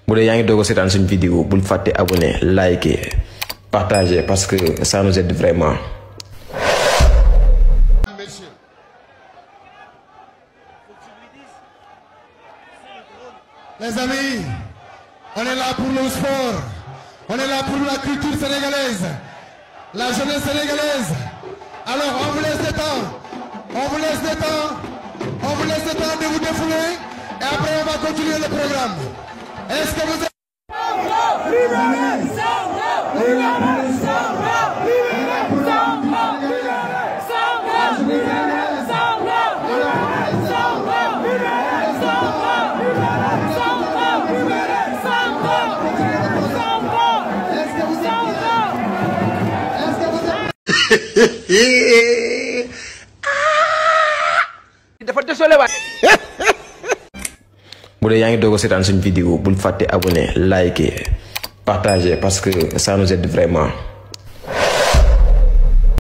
bu dee yaa ngi doog a seetaan suñu vidéo bul fàtte abonné liker partager parce que ça nous aide vraiment. Les amis, on est là pour le sport, on est là pour la culture sénégalaise, la jeunesse sénégalaise. Alors on vous laisse le temps, on vous laisse le temps, on vous laisse le temps de vous défouler et après on va continuer le programme. Est-ce que vous êtes... dafa désolé waay. bu dee yaa ngi doog a seetaan suñu vidéo bul fàtte abonné liker partager parce que ça nous aide vraiment.